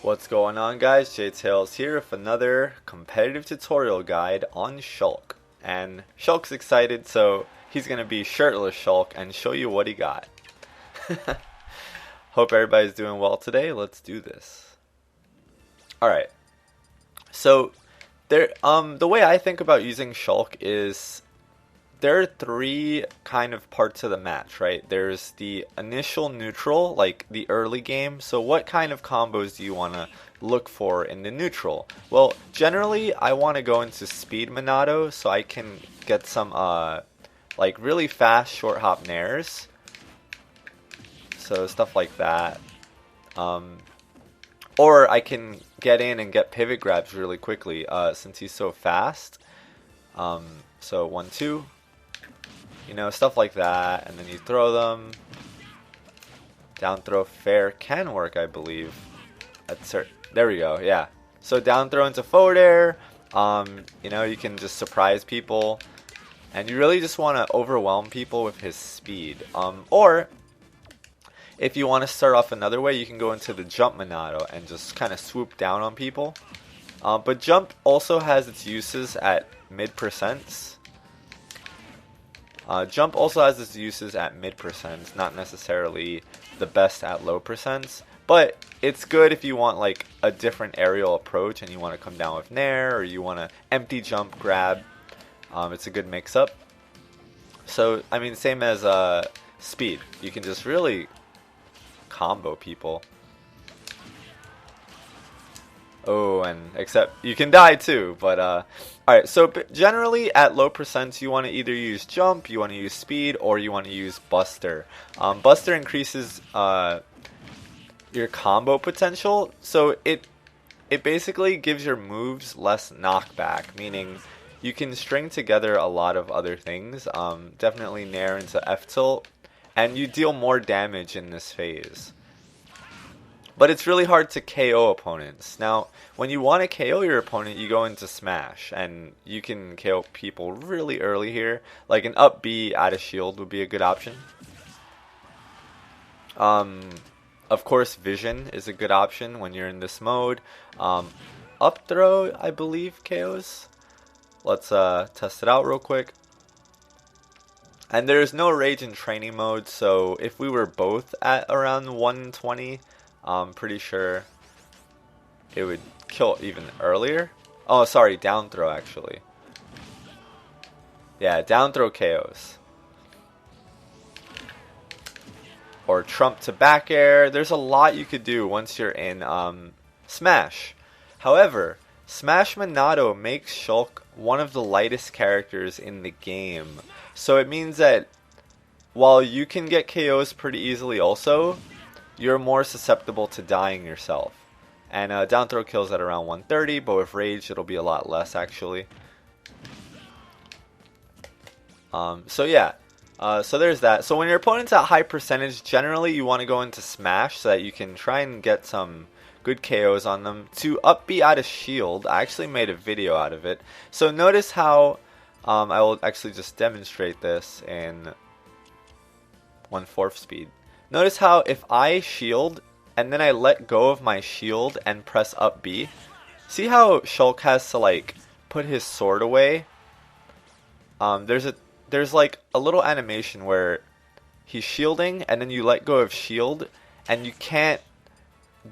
What's going on, guys? JTails here with another competitive tutorial guide on Shulk. And Shulk's excited, so he's going to be shirtless Shulk and show you what he got. Hope everybody's doing well today. Let's do this. Alright. So, the way I think about using Shulk is there are three kind of parts of the match, right? There's the initial neutral, like the early game. So what kind of combos do you want to look for in the neutral? Well, generally I want to go into speed Monado so I can get some like really fast short hop nairs. So stuff like that. Or I can get in and get pivot grabs really quickly since he's so fast. So 1-2. You know, stuff like that, and then you throw them. Down throw fair can work, I believe. There we go, yeah. So down throw into forward air. You know, you can just surprise people. And you really just want to overwhelm people with his speed. Or, if you want to start off another way, you can go into the jump Monado and just kind of swoop down on people. But jump also has its uses at mid percents. Jump also has its uses at mid percents, not necessarily the best at low percents, but it's good if you want like a different aerial approach and you want to come down with nair or you want to empty jump grab. It's a good mix up. So I mean, same as speed, you can just really combo people. Oh, and except you can die too, but alright, so generally at low percents you want to either use jump, you want to use speed, or you want to use buster. Buster increases your combo potential, so it basically gives your moves less knockback, meaning you can string together a lot of other things, definitely nair into F tilt, and you deal more damage in this phase. But it's really hard to KO opponents. Now, when you want to KO your opponent, you go into Smash, and you can KO people really early here. Like an up B out of shield would be a good option. Of course, Vision is a good option when you're in this mode. Up throw, I believe, KOs. Let's test it out real quick. And there's no rage in training mode, so if we were both at around 120, I'm pretty sure it would kill even earlier. Oh, sorry, down throw actually. Yeah, down throw KOs. Or trump to back air. There's a lot you could do once you're in Smash. However, Smash Monado makes Shulk one of the lightest characters in the game. So it means that while you can get KOs pretty easily also, you're more susceptible to dying yourself. And down throw kills at around 130, but with rage it'll be a lot less actually. So yeah, so there's that. So when your opponent's at high percentage, generally you want to go into Smash so that you can try and get some good KOs on them. To up B out of shield, I actually made a video out of it. So notice how, I will actually just demonstrate this in 1/4 speed. Notice how if I shield and then I let go of my shield and press up B, see how Shulk has to like put his sword away? There's like a little animation where he's shielding and then you let go of shield and you can't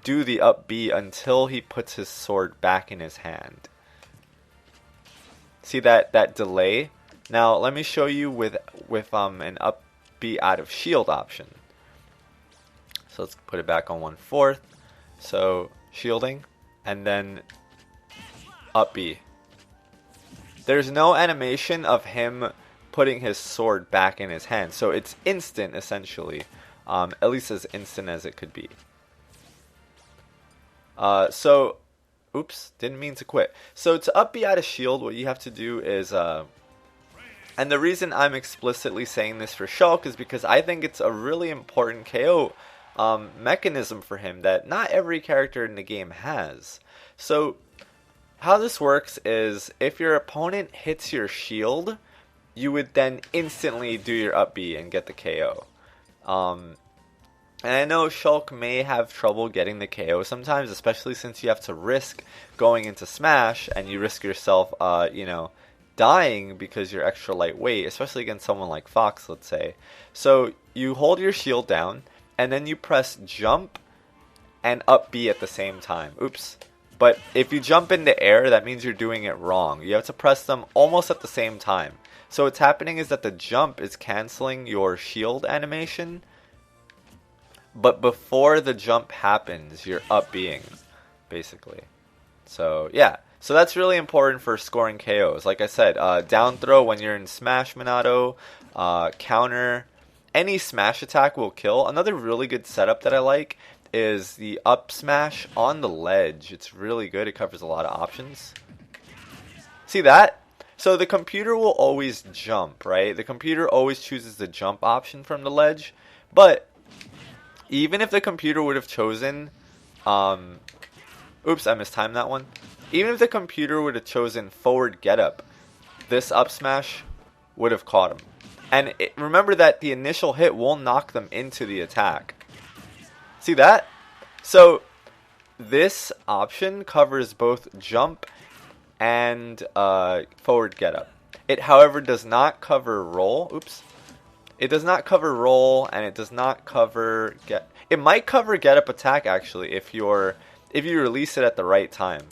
do the up B until he puts his sword back in his hand. See that delay? Now let me show you with an up B out of shield option. So let's put it back on 1/4. So shielding and then up B. There's no animation of him putting his sword back in his hand. So it's instant essentially. At least as instant as it could be. So oops, didn't mean to quit. So to up B out of shield, what you have to do is and the reason I'm explicitly saying this for Shulk is because I think it's a really important KO mechanism for him that not every character in the game has. So how this works is if your opponent hits your shield, you would then instantly do your up B and get the KO. And I know Shulk may have trouble getting the KO sometimes, especially since you have to risk going into Smash and you risk yourself, dying because you're extra lightweight, especially against someone like Fox, let's say. So you hold your shield down and then you press jump and up B at the same time. Oops. But if you jump in the air, that means you're doing it wrong. You have to press them almost at the same time. So what's happening is that the jump is canceling your shield animation, but before the jump happens, you're up being, basically. So, yeah. So that's really important for scoring KOs. Like I said, down throw when you're in Smash Monado, counter, any smash attack will kill. Another really good setup that I like is the up smash on the ledge. It's really good. It covers a lot of options. See that? So the computer will always jump, right? The computer always chooses the jump option from the ledge. But even if the computer would have chosen, oops, I mistimed that one. Even if the computer would have chosen forward get up, this up smash would have caught him. And remember that the initial hit will knock them into the attack. See that? So this option covers both jump and forward get up. It, however, does not cover roll. Oops. It does not cover roll, and it does not cover get. It might cover get up attack actually if you release it at the right time.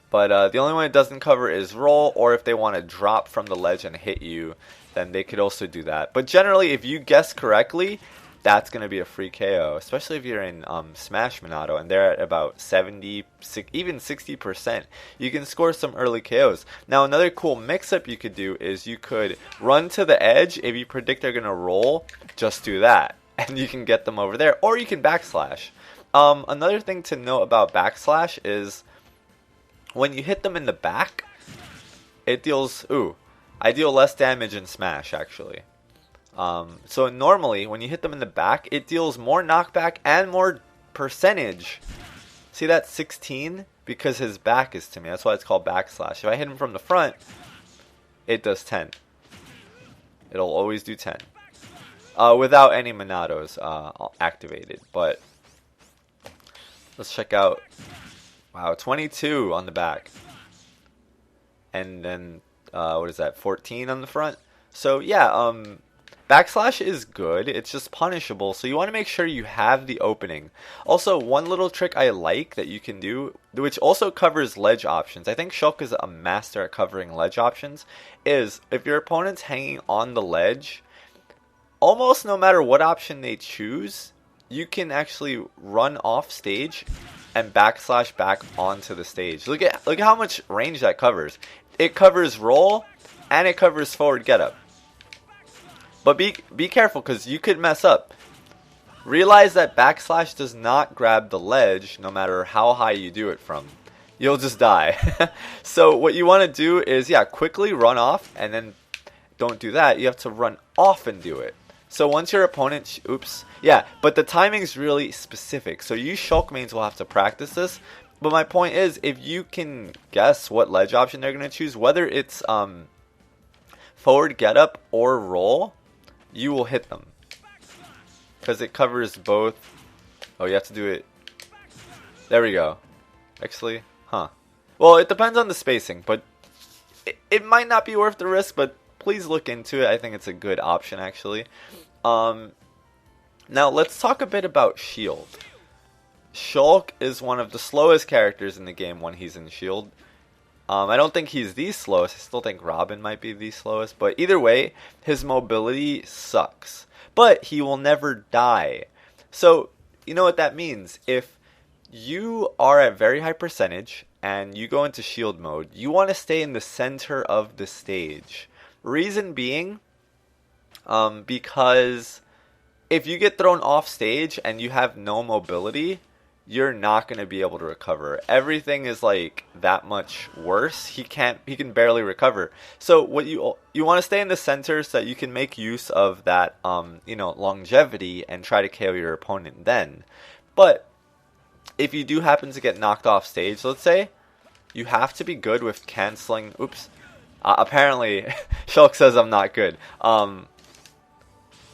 But the only one it doesn't cover is roll, or if they want to drop from the ledge and hit you, then they could also do that. But generally, if you guess correctly, that's going to be a free KO, especially if you're in Smash Monado and they're at about 70, even 60%. You can score some early KOs. Now, another cool mix-up you could do is you could run to the edge. If you predict they're going to roll, just do that, and you can get them over there. Or you can backslash. Another thing to note about backslash is when you hit them in the back, it deals... I deal less damage in Smash, actually. So normally, when you hit them in the back, it deals more knockback and more percentage. See that 16? Because his back is to me. That's why it's called backslash. If I hit him from the front, it does 10. It'll always do 10. Without any Monados activated. But let's check out... Wow, 22 on the back. And then, what is that, 14 on the front? So, yeah, backslash is good. It's just punishable, so you want to make sure you have the opening. Also, one little trick I like that you can do, which also covers ledge options. I think Shulk is a master at covering ledge options, is if your opponent's hanging on the ledge, almost no matter what option they choose, you can actually run off stage and backslash back onto the stage. Look at how much range that covers. It covers roll and it covers forward get up. But be careful because you could mess up. Realize that backslash does not grab the ledge no matter how high you do it from. You'll just die. So what you want to do is, quickly run off, and then don't do that. You have to run off and do it. So once your opponent, but the timing's really specific. So you Shulk mains will have to practice this. But my point is, if you can guess what ledge option they're going to choose, whether it's forward get up or roll, you will hit them. Because it covers both. Oh, you have to do it. There we go. Actually, well, it depends on the spacing, but it might not be worth the risk, but please look into it. I think it's a good option, actually. Now, let's talk a bit about Shield. Shulk is one of the slowest characters in the game when he's in Shield. I don't think he's the slowest. I still think Robin might be the slowest. But either way, his mobility sucks. But he will never die. So, you know what that means? If you are at very high percentage and you go into Shield mode, you want to stay in the center of the stage. Reason being, because if you get thrown off stage and you have no mobility, you're not going to be able to recover. Everything is like that much worse. He can barely recover. So what you want to stay in the center so that you can make use of that longevity and try to KO your opponent then. But if you do happen to get knocked off stage, let's say, you have to be good with canceling. Oops. Apparently, Shulk says I'm not good.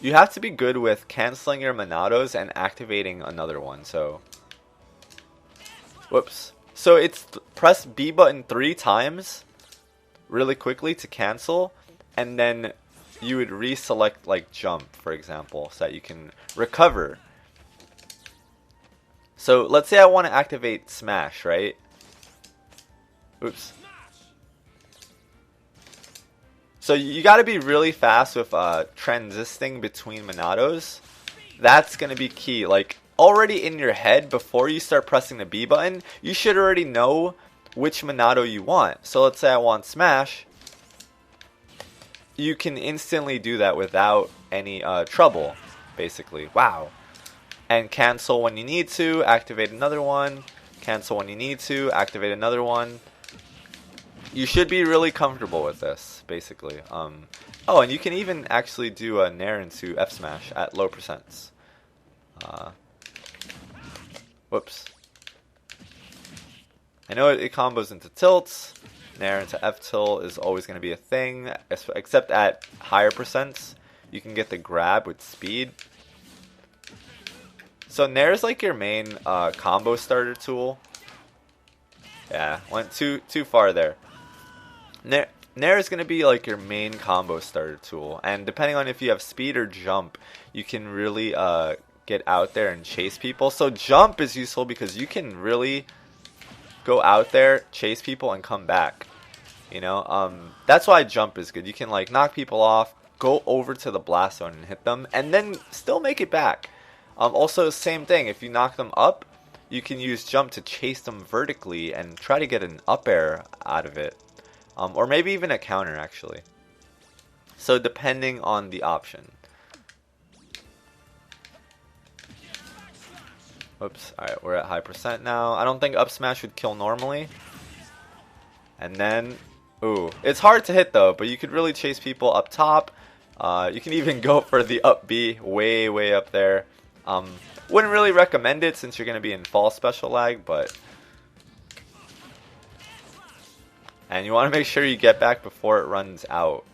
you have to be good with canceling your Monados and activating another one. So, whoops. So it's press B button 3 times really quickly to cancel, and then you would reselect like jump, for example, so that you can recover. So let's say I want to activate smash, right? Oops. So you got to be really fast with transitioning between Monados. That's going to be key. Like already in your head before you start pressing the B button, you should already know which Monado you want. So let's say I want smash. You can instantly do that without any trouble, basically. Wow. And cancel when you need to, activate another one. Cancel when you need to, activate another one. You should be really comfortable with this, basically. Oh, and you can even actually do a Nair into F smash at low percents. Whoops. I know it combos into tilts. Nair into F tilt is always going to be a thing, except at higher percents. You can get the grab with speed. So Nair is like your main combo starter tool. Yeah, went too far there. Nair is going to be like your main combo starter tool, and depending on if you have speed or jump, you can really get out there and chase people. So jump is useful because you can really go out there, chase people, and come back. You know, that's why jump is good. You can like knock people off, go over to the blast zone and hit them, and then still make it back. Also, same thing. If you knock them up, you can use jump to chase them vertically and try to get an up air out of it. Or maybe even a counter, actually. So depending on the option. Oops. Alright, we're at high percent now. I don't think up smash would kill normally. And then, ooh. It's hard to hit though, but you could really chase people up top. You can even go for the up B way up there. Wouldn't really recommend it since you're going to be in fall special lag, but... And you want to make sure you get back before it runs out.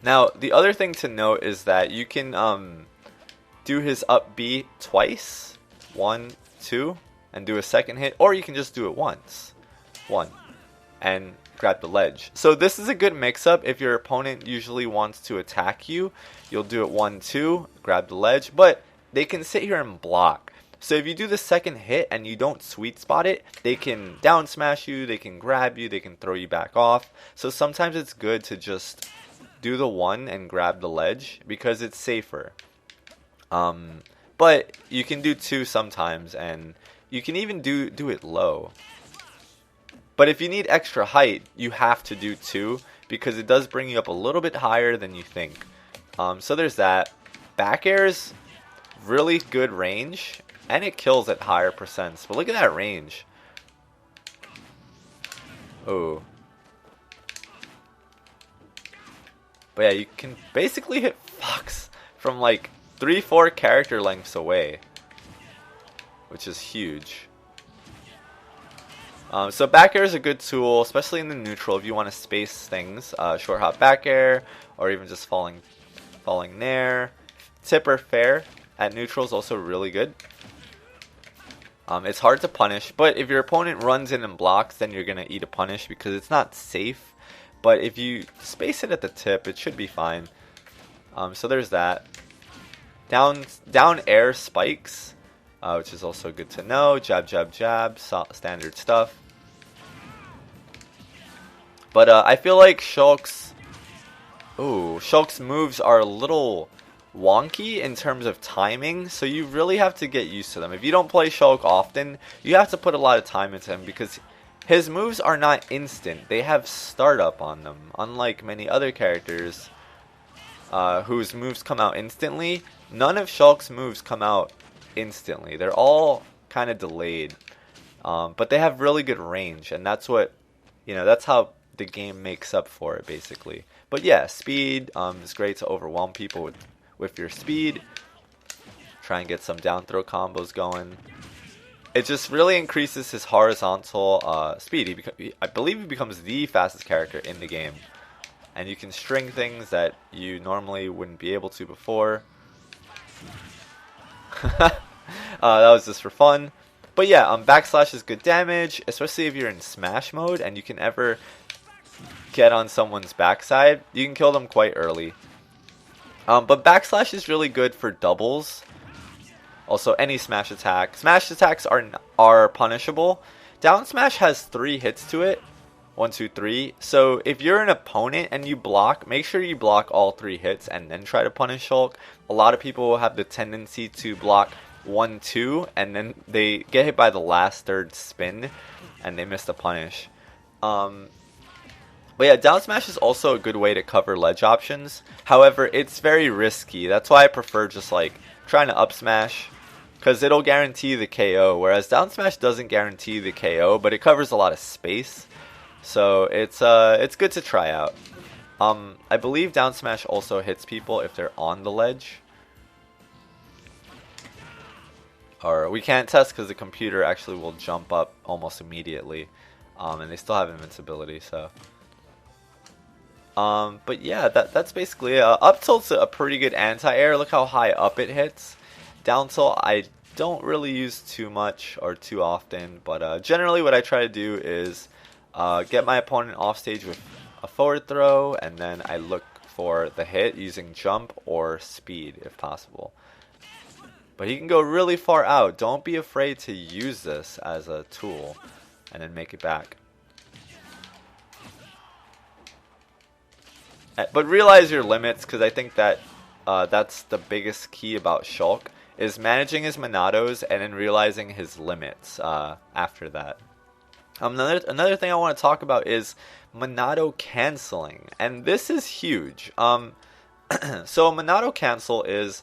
Now, the other thing to note is that you can do his up B twice. 1, 2, and do a second hit. Or you can just do it once. 1. And grab the ledge. So this is a good mix-up. If your opponent usually wants to attack you, you'll do it 1, 2, grab the ledge. But they can sit here and block. So if you do the second hit and you don't sweet spot it, they can down smash you, they can grab you, they can throw you back off. So sometimes it's good to just do the 1 and grab the ledge because it's safer. But you can do 2 sometimes, and you can even do it low. But if you need extra height, you have to do 2 because it does bring you up a little bit higher than you think. So there's that. Back airs, really good range. And it kills at higher percents. But look at that range. Oh. But yeah, you can basically hit Fox from like 3-4 character lengths away. Which is huge. So back air is a good tool, especially in the neutral if you want to space things. Short hop back air, or even just falling Nair. Tip or fair at neutral is also really good. It's hard to punish, but if your opponent runs in and blocks, then you're going to eat a punish because it's not safe. But if you space it at the tip, it should be fine. So there's that. Down air spikes, which is also good to know. Jab, jab, jab, standard stuff. But I feel like Shulk's moves are a little wonky in terms of timing, so you really have to get used to them. If you don't play Shulk often, you have to put a lot of time into him because his moves are not instant. They have startup on them, unlike many other characters whose moves come out instantly. None of Shulk's moves come out instantly. They're all kind of delayed, but they have really good range, and that's what, that's how the game makes up for it, basically. But yeah, speed is great to overwhelm people with your speed. Try and get some down throw combos going. It just really increases his horizontal speed. I believe he becomes the fastest character in the game. and you can string things that you normally wouldn't be able to before. That was just for fun. But yeah, backslash is good damage, especially if you're in smash mode and you can ever get on someone's backside. You can kill them quite early. But backslash is really good for doubles. Also, any smash attack. Smash attacks are punishable. Down smash has 3 hits to it. 1, 2, 3. So if you're an opponent and you block, make sure you block all 3 hits and then try to punish Shulk. A lot of people will have the tendency to block 1, 2, and then they get hit by the last third spin and they miss the punish. But yeah, down smash is also a good way to cover ledge options. However, it's very risky. That's why I prefer just like trying to up smash, because it'll guarantee the KO, whereas down smash doesn't guarantee the KO, but it covers a lot of space. So it's good to try out. I believe down smash also hits people if they're on the ledge. Or we can't test because the computer actually will jump up almost immediately. And they still have invincibility, so. But yeah, that's basically it. Up tilt's a pretty good anti-air. Look how high up it hits. Down tilt I don't really use too much or too often, but generally what I try to do is get my opponent off stage with a forward throw, and then I look for the hit using jump or speed if possible. But he can go really far out. Don't be afraid to use this as a tool and then make it back. But realize your limits, because I think that that's the biggest key about Shulk, is managing his Monados and then realizing his limits after that. Another thing I want to talk about is Monado Cancelling, and this is huge. So Monado Cancel is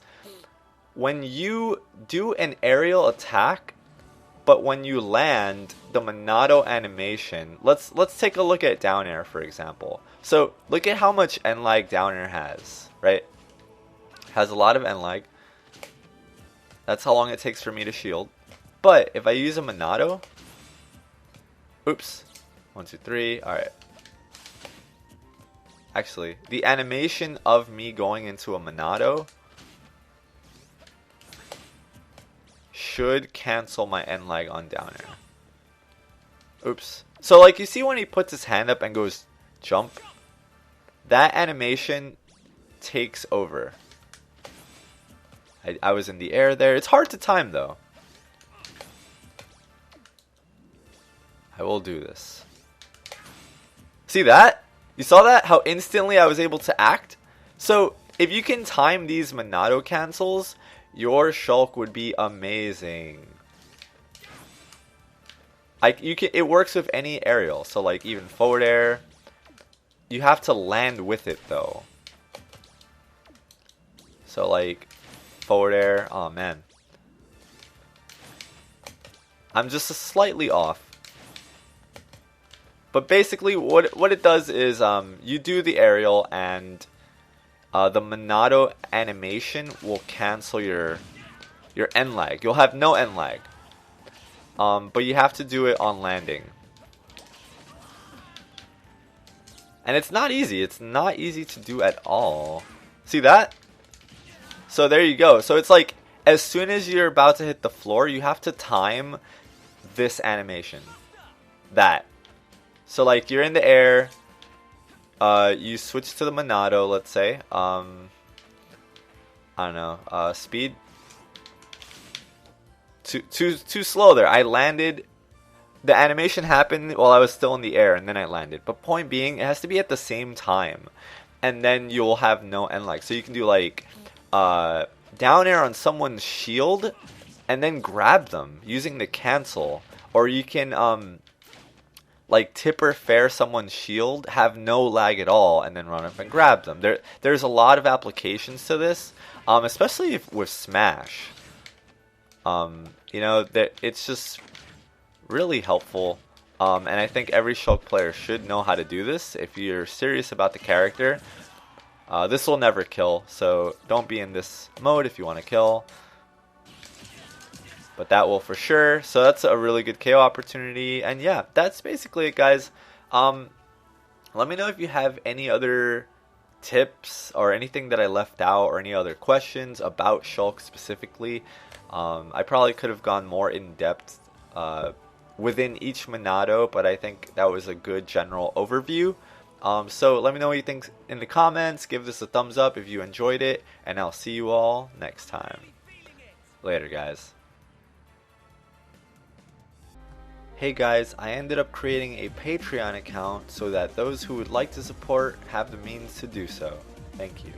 when you do an aerial attack, but when you land, the Monado animation. Let's take a look at down air, for example. So look at how much end lag down air has, right? Has a lot of end lag. That's how long it takes for me to shield. But if I use a Monado, oops, 1, 2, 3. All right. Actually, the animation of me going into a Monado should cancel my end lag on down air. Oops. So like you see when he puts his hand up and goes jump, that animation takes over. I was in the air there. It's hard to time though. I will do this. See that? You saw that? How instantly I was able to act? So if you can time these Monado cancels, your Shulk would be amazing. It works with any aerial, so like even forward air. You have to land with it though. So like forward air, oh man. I'm just slightly off. But basically what it does is you do the aerial and the Monado animation will cancel your end lag. You'll have no end lag. But you have to do it on landing. And it's not easy. It's not easy to do at all. See that? So there you go. So it's like as soon as you're about to hit the floor, you have to time this animation. That. So like you're in the air, you switch to the Monado, let's say. I don't know, speed. Too slow there. I landed. The animation happened while I was still in the air, and then I landed. But point being, it has to be at the same time, and then you'll have no end lag. So you can do like down air on someone's shield, and then grab them using the cancel, or you can like tip or fair someone's shield, have no lag at all, and then run up and grab them. There's a lot of applications to this, especially with Smash. You know, that it's just really helpful, and I think every Shulk player should know how to do this if you're serious about the character. This will never kill, so don't be in this mode if you want to kill. But that will for sure. So that's a really good KO opportunity. And yeah, that's basically it, guys. Let me know if you have any other tips or anything that I left out or any other questions about Shulk specifically. I probably could have gone more in depth within each Monado, but I think that was a good general overview. So let me know what you think in the comments. Give this a thumbs up if you enjoyed it, and I'll see you all next time. Later, guys. Hey guys, I ended up creating a Patreon account so that those who would like to support have the means to do so. Thank you.